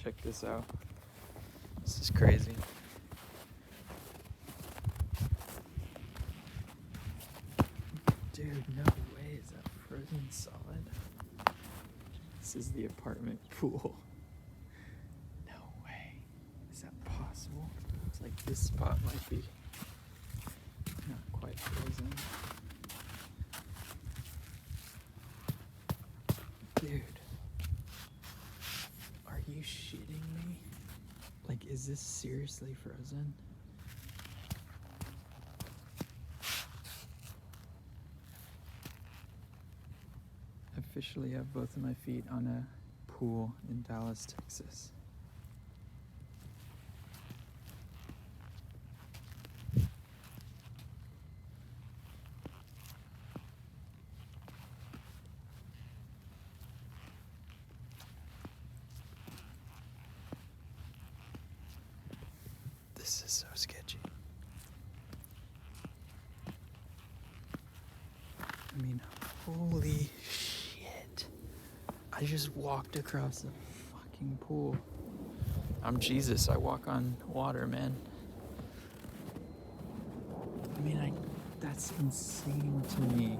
Check this out. This is crazy. Dude, no way. Is that frozen solid? This is the apartment pool. No way. Is that possible? It's like this spot might be not quite frozen. Dude. Are you shitting me? Like, is this seriously frozen? I officially have both of my feet on a pool in Dallas, Texas. This is so sketchy. I mean, holy shit. I just walked across a fucking pool. I'm Jesus, I walk on water, man. I mean, that's insane to me.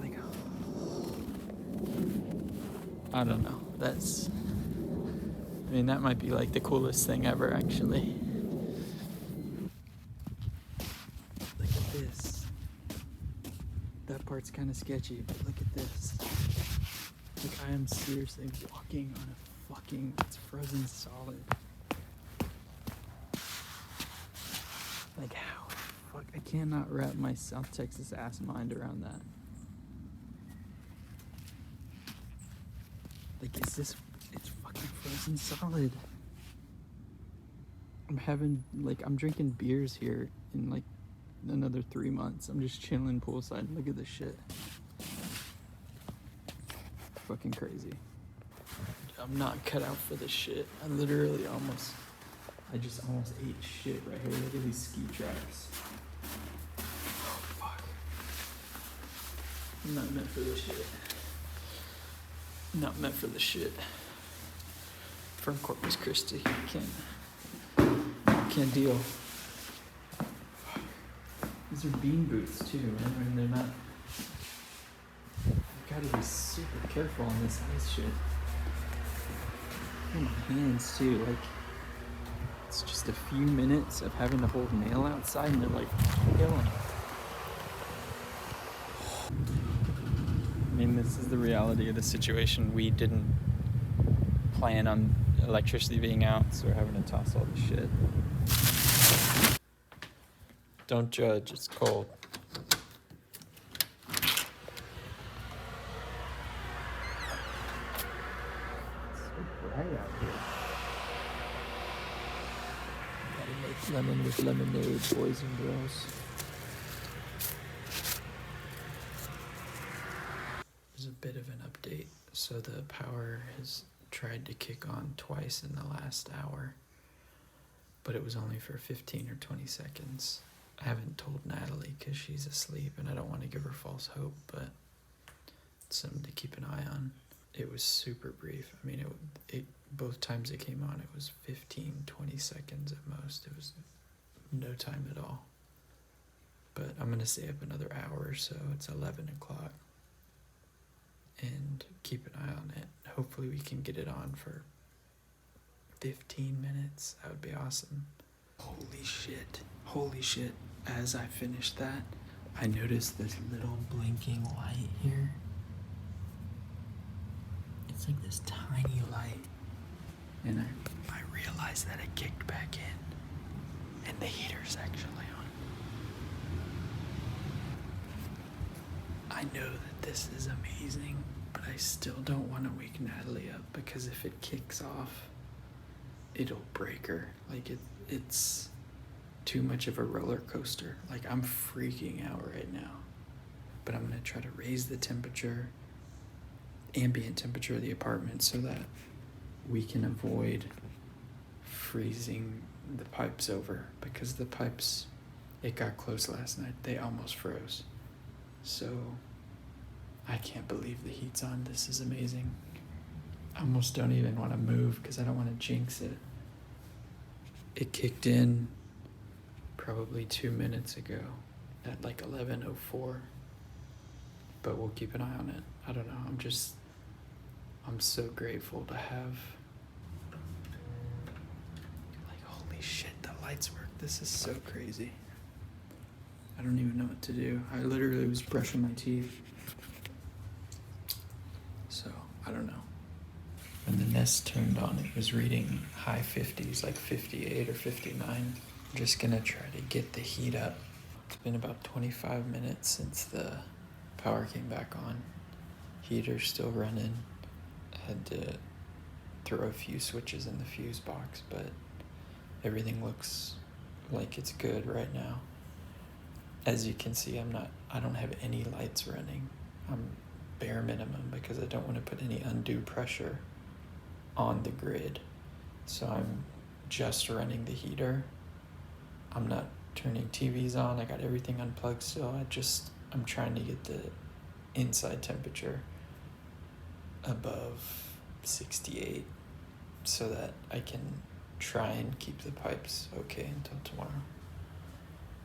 Like, I don't know. I mean, that might be like the coolest thing ever, actually. Look at this. That part's kind of sketchy, but look at this. Like, I am seriously walking on a fucking, it's frozen solid. Like, how the fuck? I cannot wrap my South Texas ass mind around that. Like, it's fucking frozen solid. I'm drinking beers here in like another 3 months. I'm just chilling poolside. Look at this shit. Fucking crazy. I'm not cut out for this shit. I just almost ate shit right here. Look at these ski tracks. Oh, fuck. I'm not meant for this shit. Not meant for this shit. From Corpus Christi. Can't deal. These are bean boots too, man. I mean, they're not. You gotta be super careful on this ice shit. Look at my hands too. Like, it's just a few minutes of having to hold mail outside, and they're like killing. I mean, this is the reality of the situation. We didn't plan on electricity being out, so we're having to toss all this shit. Don't judge, it's cold. It's so bright out here. Gotta make lemon with lemonade, boys and girls. There's a bit of an update. So the power has tried to kick on twice in the last hour, but it was only for 15 or 20 seconds. I haven't told Natalie because she's asleep and I don't want to give her false hope, but it's something to keep an eye on. It was super brief. I mean, it both times it came on, it was 15, 20 seconds at most. It was no time at all. But I'm going to stay up another hour or so. It's 11 o'clock. And keep an eye on it. Hopefully we can get it on for 15 minutes. That would be awesome. Holy shit. As I finished that, I noticed this little blinking light here. It's like this tiny light. And I realized that it kicked back in. And the heater's actually on. I know that this is amazing, but I still don't want to wake Natalie up, because if it kicks off, it'll break her. Like, it's too much of a roller coaster. Like, I'm freaking out right now. But I'm going to try to raise the ambient temperature of the apartment, so that we can avoid freezing the pipes over, because the pipes, it got close last night. They almost froze. So I can't believe the heat's on. This is amazing. I almost don't even want to move because I don't want to jinx it. It kicked in probably 2 minutes ago at like 11:04. But we'll keep an eye on it. I don't know. I'm so grateful to have. Like, holy shit, the lights work. This is so crazy. I don't even know what to do. I literally was brushing my teeth. So, I don't know. When the Nest turned on, it was reading high 50s, like 58 or 59. I'm just gonna try to get the heat up. It's been about 25 minutes since the power came back on. Heater's still running. Had to throw a few switches in the fuse box, but everything looks like it's good right now. As you can see, I don't have any lights running. I'm bare minimum because I don't want to put any undue pressure on the grid. So I'm just running the heater. I'm not turning TVs on. I got everything unplugged still. I'm trying to get the inside temperature above 68 so that I can try and keep the pipes okay until tomorrow.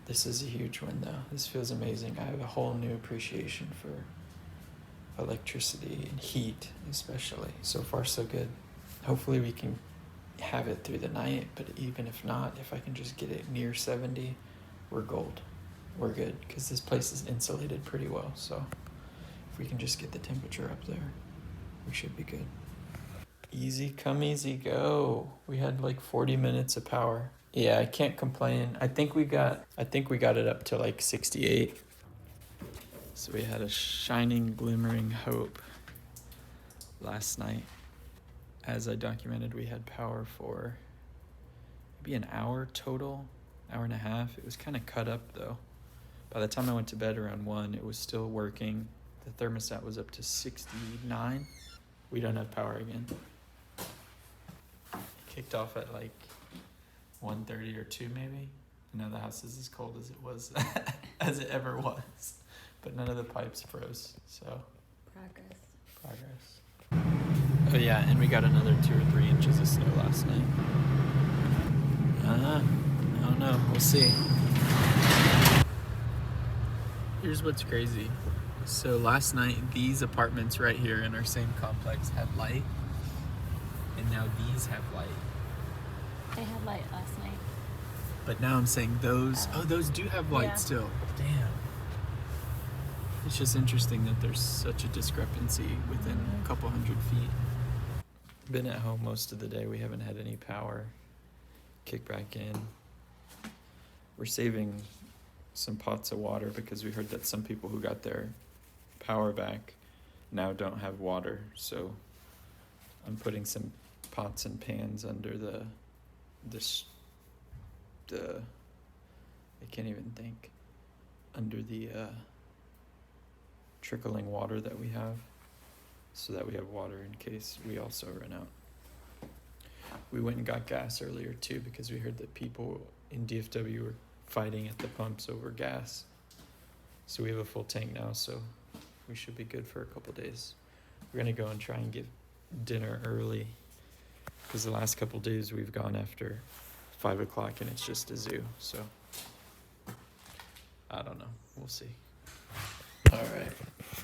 This is a huge win though. This feels amazing. I have a whole new appreciation for electricity and heat especially. So far so good. Hopefully we can have it through the night, but even if not, if I can just get it near 70, we're gold. We're good because this place is insulated pretty well. So if we can just get the temperature up there, we should be good. Easy come, easy go. We had like 40 minutes of power. Yeah, I can't complain. I think we got it up to like 68. So we had a shining, glimmering hope last night. As I documented, we had power for maybe an hour total, hour and a half. It was kind of cut up though. By the time I went to bed around 1, it was still working. The thermostat was up to 69. We don't have power again. Kicked off at like 1:30 or 2 maybe. I know the house is as cold as it was, as it ever was. But none of the pipes froze, so. Progress. Oh yeah, and we got another 2 or 3 inches of snow last night. I don't know, we'll see. Here's what's crazy. So last night, these apartments right here in our same complex had light, and now these have light. They had light last night. But now I'm saying those do have light still. Damn. It's just interesting that there's such a discrepancy within a couple hundred feet. Been at home most of the day. We haven't had any power. Kick back in. We're saving some pots of water because we heard that some people who got their power back now don't have water. So I'm putting some pots and pans under I can't even think, under the trickling water that we have, so that we have water in case we also run out. We went and got gas earlier too because we heard that people in DFW were fighting at the pumps over gas. So we have a full tank now, so we should be good for a couple days. We're gonna go and try and get dinner early because the last couple days we've gone after 5 o'clock and it's just a zoo, so I don't know, we'll see. All right,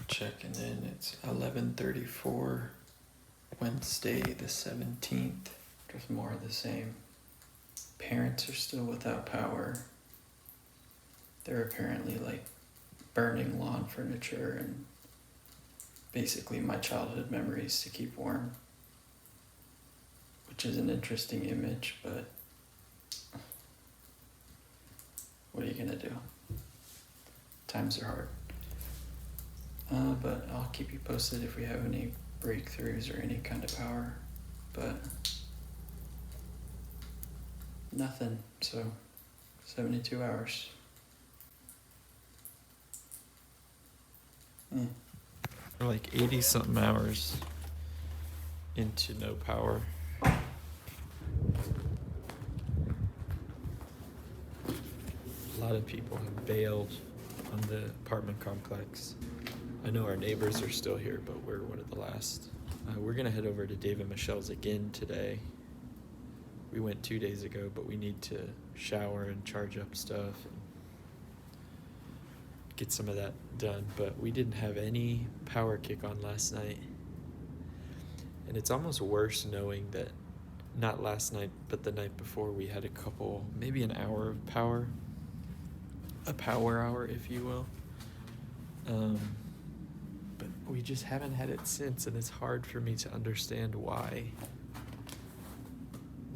checking in. It's 11:34, Wednesday the 17th. Just more of the same. Parents are still without power. They're apparently like burning lawn furniture and basically my childhood memories to keep warm, which is an interesting image, but what are you gonna do? Times are hard. But I'll keep you posted if we have any breakthroughs or any kind of power, but nothing, so 72 hours. We're like 80 something hours into no power. A lot of people have bailed on the apartment complex. I know our neighbors are still here, but we're one of the last. We're gonna head over to Dave and Michelle's again today. We went 2 days ago, but we need to shower and charge up stuff and get some of that done. But we didn't have any power kick on last night. And it's almost worse knowing that not last night, but the night before we had a couple, maybe an hour of power. A power hour, if you will. But we just haven't had it since, and it's hard for me to understand why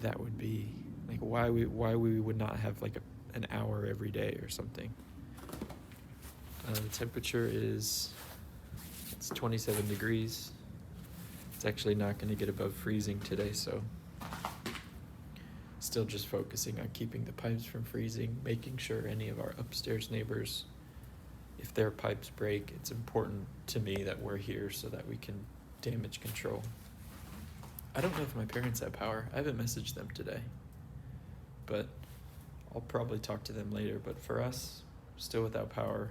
that would be. Like why we would not have like an hour every day or something. The temperature it's 27 degrees. It's actually not going to get above freezing today, so still just focusing on keeping the pipes from freezing, making sure any of our upstairs neighbors, if their pipes break, it's important to me that we're here so that we can damage control. I don't know if my parents have power. I haven't messaged them today, but I'll probably talk to them later. But for us, still without power,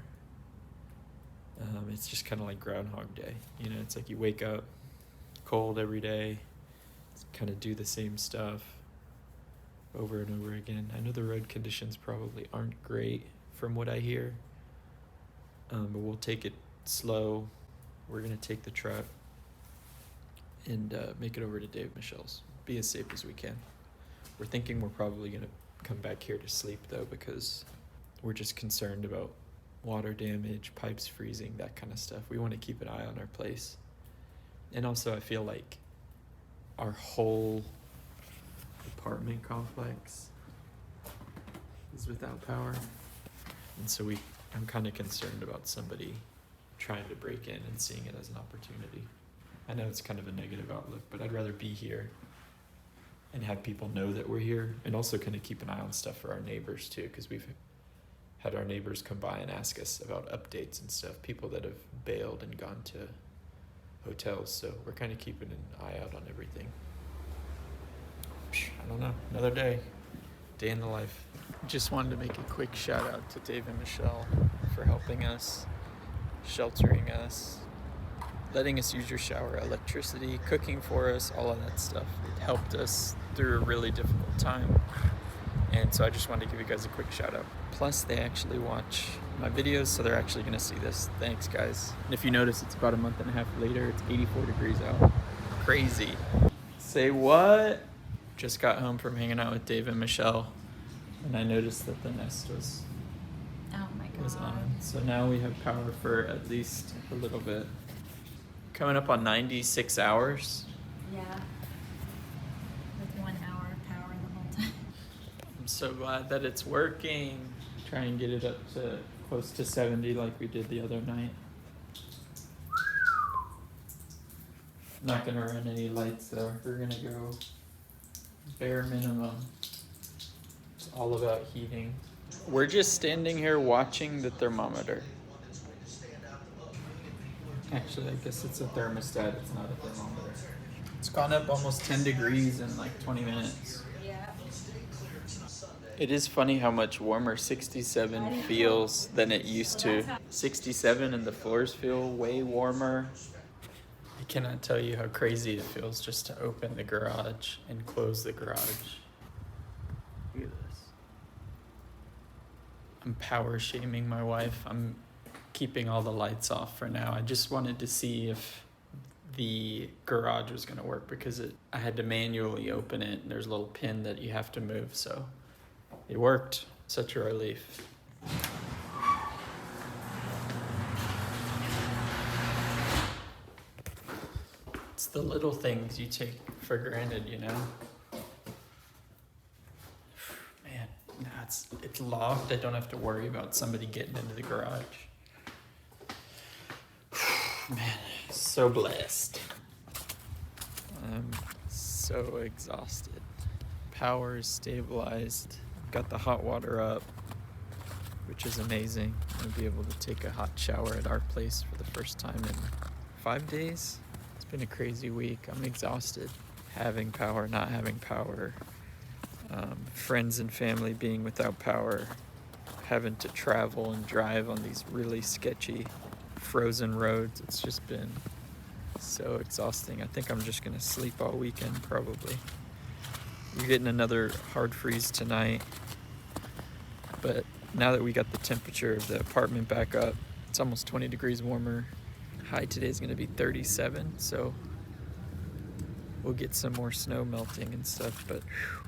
it's just kind of like Groundhog Day. You know, it's like you wake up cold every day, kind of do the same stuff over and over again. I know the road conditions probably aren't great from what I hear, but we'll take it slow. We're going to take the truck and make it over to Dave Michelle's. Be as safe as we can. We're thinking we're probably going to come back here to sleep, though, because we're just concerned about water damage, pipes freezing, that kind of stuff. We want to keep an eye on our place. And also, I feel like our whole apartment complex is without power. And so I'm kind of concerned about somebody trying to break in and seeing it as an opportunity. I know it's kind of a negative outlook, but I'd rather be here and have people know that we're here, and also kind of keep an eye on stuff for our neighbors too, because we've had our neighbors come by and ask us about updates and stuff, people that have bailed and gone to hotels, so we're kind of keeping an eye out on everything. I don't know, another day in the life. Just wanted to make a quick shout out to Dave and Michelle for helping us, sheltering us, letting us use your shower, electricity, cooking for us, all of that stuff. It helped us through a really difficult time. And so I just wanted to give you guys a quick shout out. Plus, they actually watch my videos, so they're actually going to see this. Thanks, guys. And if you notice, it's about a month and a half later. It's 84 degrees out. Crazy. Say what? Just got home from hanging out with Dave and Michelle, and I noticed that the Nest was on. So now we have power for at least a little bit. Coming up on 96 hours. Yeah. With 1 hour of power the whole time. I'm so glad that it's working. Try and get it up to close to 70 like we did the other night. Not gonna run any lights though. We're gonna go bare minimum. It's all about heating. We're just standing here watching the thermometer. Actually, I guess it's a thermostat, it's not a thermometer. It's gone up almost 10 degrees in like 20 minutes. Yeah. It is funny how much warmer 67 feels than it used to. 67 and the floors feel way warmer. I cannot tell you how crazy it feels just to open the garage and close the garage. Look at this. I'm power shaming my wife. I'm keeping all the lights off for now. I just wanted to see if the garage was going to work because I had to manually open it, and there's a little pin that you have to move, so it worked. Such a relief. It's the little things you take for granted, you know? Man, nah, it's locked. I don't have to worry about somebody getting into the garage. Man, so blessed. I'm so exhausted. Power is stabilized. Got the hot water up, which is amazing. I'm gonna be able to take a hot shower at our place for the first time in 5 days. It's been a crazy week. I'm exhausted. Having power, not having power. Friends and family being without power. Having to travel and drive on these really sketchy frozen roads. It's just been so exhausting. I think I'm just gonna sleep all weekend probably. We're getting another hard freeze tonight, but now that we got the temperature of the apartment back up, it's almost 20 degrees warmer. High today is gonna be 37, so we'll get some more snow melting and stuff, but whew,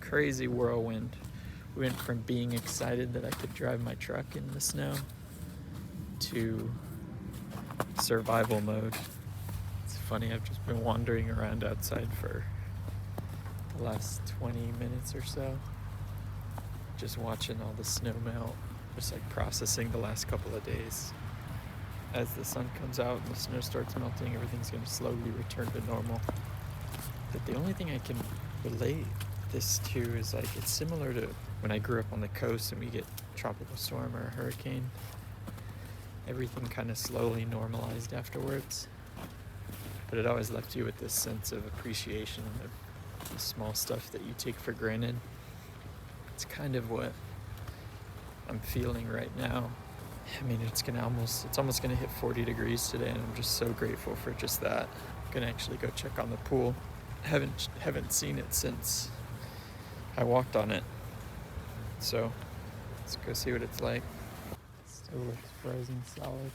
crazy whirlwind. We went from being excited that I could drive my truck in the snow to survival mode. It's funny, I've just been wandering around outside for the last 20 minutes or so, just watching all the snow melt, just like processing the last couple of days. As the sun comes out and the snow starts melting, everything's going to slowly return to normal. But the only thing I can relate this to is like it's similar to when I grew up on the coast and we get a tropical storm or a hurricane. Everything kind of slowly normalized afterwards. But it always left you with this sense of appreciation of the small stuff that you take for granted. It's kind of what I'm feeling right now. I mean, it's almost gonna hit 40 degrees today, and I'm just so grateful for just that. I'm gonna actually go check on the pool. Haven't seen it since I walked on it. So let's go see what it's like. Still looks frozen solid.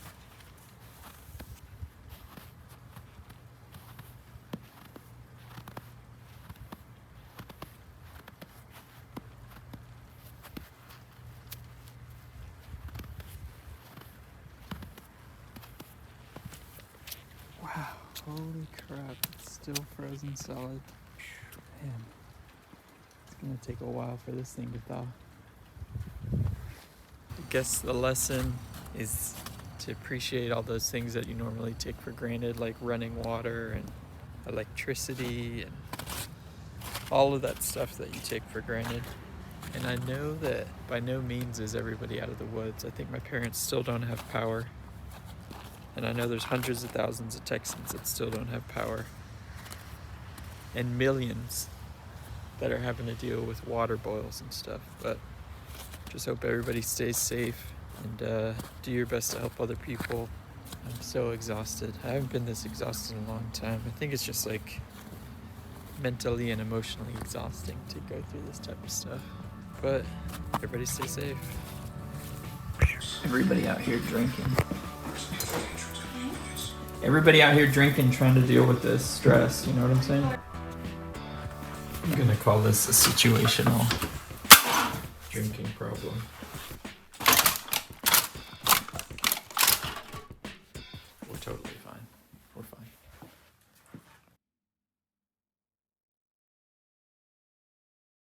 Wow, holy crap, it's still frozen solid. Man, it's gonna take a while for this thing to thaw. I guess the lesson is to appreciate all those things that you normally take for granted, like running water and electricity and all of that stuff that you take for granted. And I know that by no means is everybody out of the woods. I think my parents still don't have power. And I know there's hundreds of thousands of Texans that still don't have power. And millions that are having to deal with water boils and stuff. But just hope everybody stays safe and do your best to help other people. I'm so exhausted. I haven't been this exhausted in a long time. I think it's just like mentally and emotionally exhausting to go through this type of stuff. But everybody stay safe. Everybody out here drinking. Everybody out here drinking, trying to deal with this stress, you know what I'm saying? I'm gonna call this a situational drinking problem. We're totally fine. We're fine.